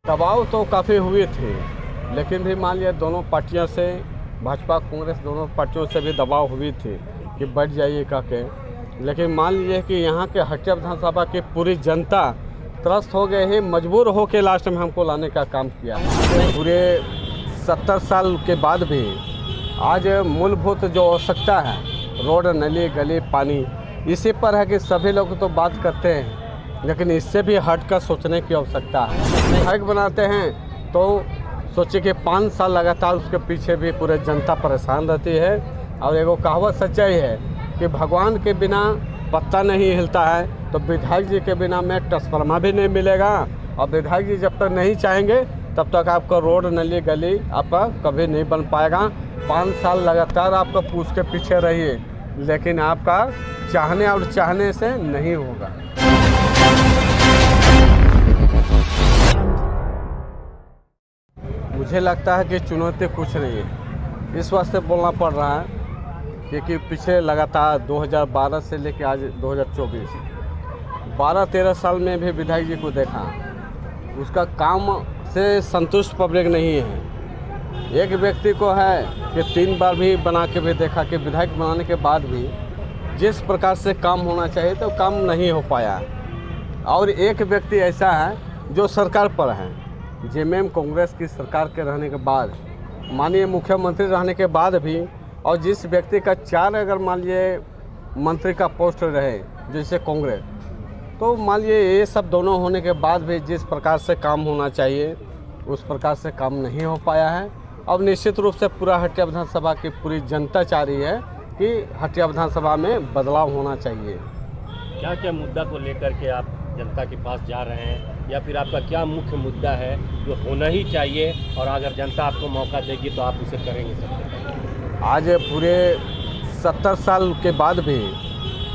दबाव तो काफ़ी हुए थे, लेकिन भी मान लिया दोनों पार्टियों से, भाजपा कांग्रेस दोनों पार्टियों से भी दबाव हुई थी कि बैठ जाइए का के। लेकिन मान लीजिए कि यहाँ के हटिया विधानसभा की पूरी जनता त्रस्त हो गए है, मजबूर हो के लास्ट में हमको लाने का काम किया। पूरे 70 साल के बाद भी आज मूलभूत जो आवश्यकता है, रोड, नली, गली, पानी, इसी पर है कि सभी लोग तो बात करते हैं, लेकिन इससे भी हटकर सोचने की आवश्यकता है। विधायक बनाते हैं तो सोचिए कि 5 साल लगातार उसके पीछे भी पूरे जनता परेशान रहती है। और एगो कहावत सच्चाई है कि भगवान के बिना पत्ता नहीं हिलता है, तो विधायक जी के बिना में ट्रांसफार्मर भी नहीं मिलेगा। और विधायक जी जब तक नहीं चाहेंगे तब तक आपका रोड, नली, गली आपका कभी नहीं बन पाएगा। 5 साल लगातार आपका पूछ के पीछे रहिए, लेकिन आपका चाहने और चाहने से नहीं होगा। मुझे लगता है कि चुनौती कुछ नहीं है, इस वास्ते बोलना पड़ रहा है क्योंकि पिछले लगातार 2012 से लेकर आज 2024 12-13 साल में भी विधायक जी को देखा, उसका काम से संतुष्ट पब्लिक नहीं है। एक व्यक्ति को है कि 3 बार भी बना के भी देखा कि विधायक बनाने के बाद भी जिस प्रकार से काम होना चाहिए तो काम नहीं हो पाया। और एक व्यक्ति ऐसा है जो सरकार पर है, जेएमएम कांग्रेस की सरकार के रहने के बाद, माननीय मुख्यमंत्री रहने के बाद भी, और जिस व्यक्ति का 4 अगर मान लीजिए मंत्री का पोस्ट रहे जैसे कांग्रेस, तो मान लीजिए ये सब दोनों होने के बाद भी जिस प्रकार से काम होना चाहिए उस प्रकार से काम नहीं हो पाया है। अब निश्चित रूप से पूरा हटिया विधानसभा की पूरी जनता चाह रही है कि हटिया विधानसभा में बदलाव होना चाहिए। क्या क्या मुद्दा को लेकर के आप जनता के पास जा रहे हैं, या फिर आपका क्या मुख्य मुद्दा है जो होना ही चाहिए, और अगर जनता आपको मौका देगी तो आप उसे करेंगे सबसे पहले? आज पूरे 70 साल के बाद भी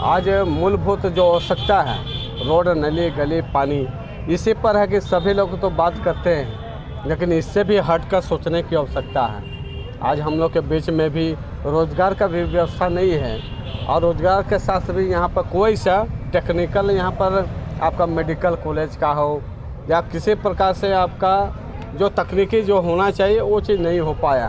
आज मूलभूत जो आवश्यकता है, रोड, नली, गली, पानी, इसी पर है कि सभी लोग तो बात करते हैं, लेकिन इससे भी हटकर सोचने की आवश्यकता है। आज हम लोग के बीच में भी रोज़गार का भी व्यवस्था नहीं है, और रोज़गार के साथ भी यहाँ पर कोई सा टेक्निकल, यहाँ पर आपका मेडिकल कॉलेज का हो या किसी प्रकार से आपका जो तकनीकी जो होना चाहिए वो चीज़ नहीं हो पाया।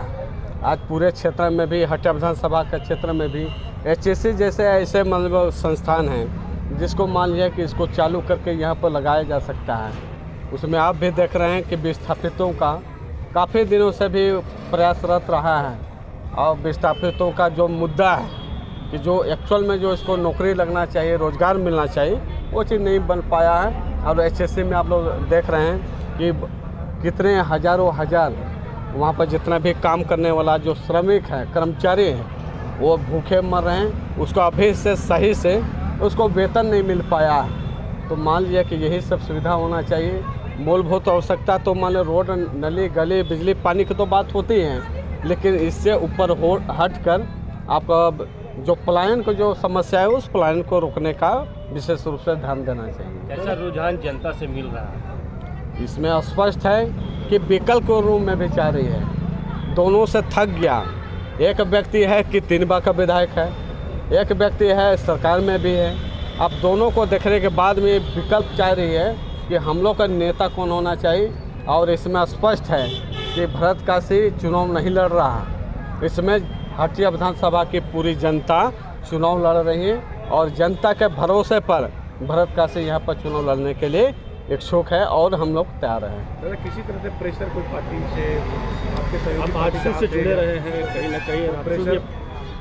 आज पूरे क्षेत्र में भी, हटिया विधानसभा के क्षेत्र में भी एचएससी जैसे ऐसे मतलब संस्थान हैं जिसको मान लिया कि इसको चालू करके यहाँ पर लगाया जा सकता है। उसमें आप भी देख रहे हैं कि विस्थापितों का काफ़ी दिनों से भी प्रयासरत रहा है, और विस्थापितों का जो मुद्दा है कि जो एक्चुअल में जो इसको नौकरी लगना चाहिए, रोज़गार मिलना चाहिए, वो चीज़ नहीं बन पाया है। और एचएससी में आप लोग देख रहे हैं कि कितने हज़ारों हज़ार वहाँ पर जितना भी काम करने वाला जो श्रमिक है, कर्मचारी हैं, वो भूखे मर रहे हैं। उसको अभी से सही से उसको वेतन नहीं मिल पाया है। तो मान लिया कि यही सब सुविधा होना चाहिए। मूलभूत आवश्यकता तो मान लो रोड, नली, गली, बिजली, पानी की तो बात होती है, लेकिन इससे ऊपर हट कर आप जो पलायन को जो समस्या है उस पलायन को रोकने का विशेष रूप से ध्यान देना चाहिए। कैसा रुझान जनता से मिल रहा है? इसमें स्पष्ट है कि विकल्प को रूम में भी चाह रही है। दोनों से थक गया। एक व्यक्ति है कि 3 बार का विधायक है, एक व्यक्ति है सरकार में भी है। अब दोनों को देखने के बाद में विकल्प चाह रही है कि हम लोग का नेता कौन होना चाहिए। और इसमें स्पष्ट है कि भरत काशी चुनाव नहीं लड़ रहा, इसमें हटिया विधानसभा की पूरी जनता चुनाव लड़ रही है, और जनता के भरोसे पर भरत काशी यहाँ पर चुनाव लड़ने के लिए इच्छुक है, और हम लोग तैयार हैं। दादा, किसी तरह से प्रेशर कोई पार्टी से आपके सहयोगी आप आजसू से जुड़े रहे हैं, कहीं ना कहीं प्रेशर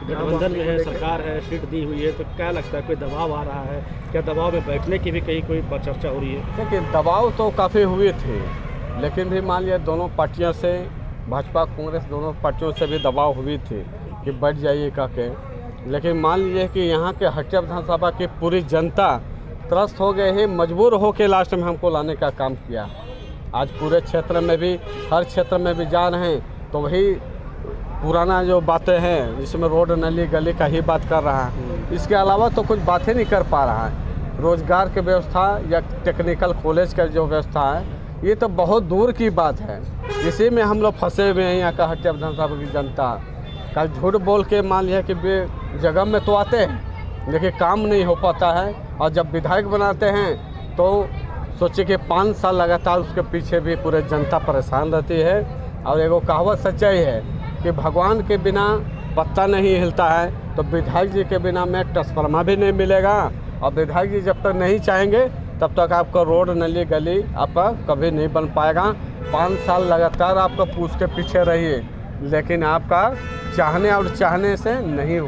गठबंधन में है, सरकार है, सीट दी हुई है, तो क्या लगता है कोई दबाव आ रहा है? क्या दबाव में बैठने की भी कहीं कोई चर्चा हो रही है? देखिए, दबाव तो काफ़ी हुए थे, लेकिन भी मान लिया दोनों पार्टियों से, भाजपा कांग्रेस दोनों पार्टियों से भी दबाव हुई थी कि बैठ जाइए का के। लेकिन मान लीजिए कि यहाँ के हटिया विधानसभा की पूरी जनता त्रस्त हो गए है, मजबूर हो के लास्ट में हमको लाने का काम किया। आज पूरे क्षेत्र में भी, हर क्षेत्र में भी जा रहे हैं, तो वही पुराना जो बातें हैं जिसमें रोड, नली, गली का ही बात कर रहा है। इसके अलावा तो कुछ बातें नहीं कर पा रहा है। रोज़गार की व्यवस्था या टेक्निकल कॉलेज का जो व्यवस्था है, ये तो बहुत दूर की बात है। इसी में हम लोग फंसे हुए हैं। यहाँ का हटिया विधानसभा की जनता कल झूठ बोल के मान लिया कि जगह में तो आते हैं, लेकिन काम नहीं हो पाता है। और जब विधायक बनाते हैं तो सोचिए कि 5 साल लगातार उसके पीछे भी पूरे जनता परेशान रहती है। और एगो कहावत सच्चाई है कि भगवान के बिना पत्ता नहीं हिलता है, तो विधायक जी के बिना में ट्रांसफार्मर भी नहीं मिलेगा। और विधायक जी जब तक नहीं चाहेंगे तब तक आपका रोड नली गली आपका कभी नहीं बन पाएगा। 5 साल लगातार आपका पूछ के पीछे रहिए, लेकिन आपका चाहने और चाहने से नहीं हो।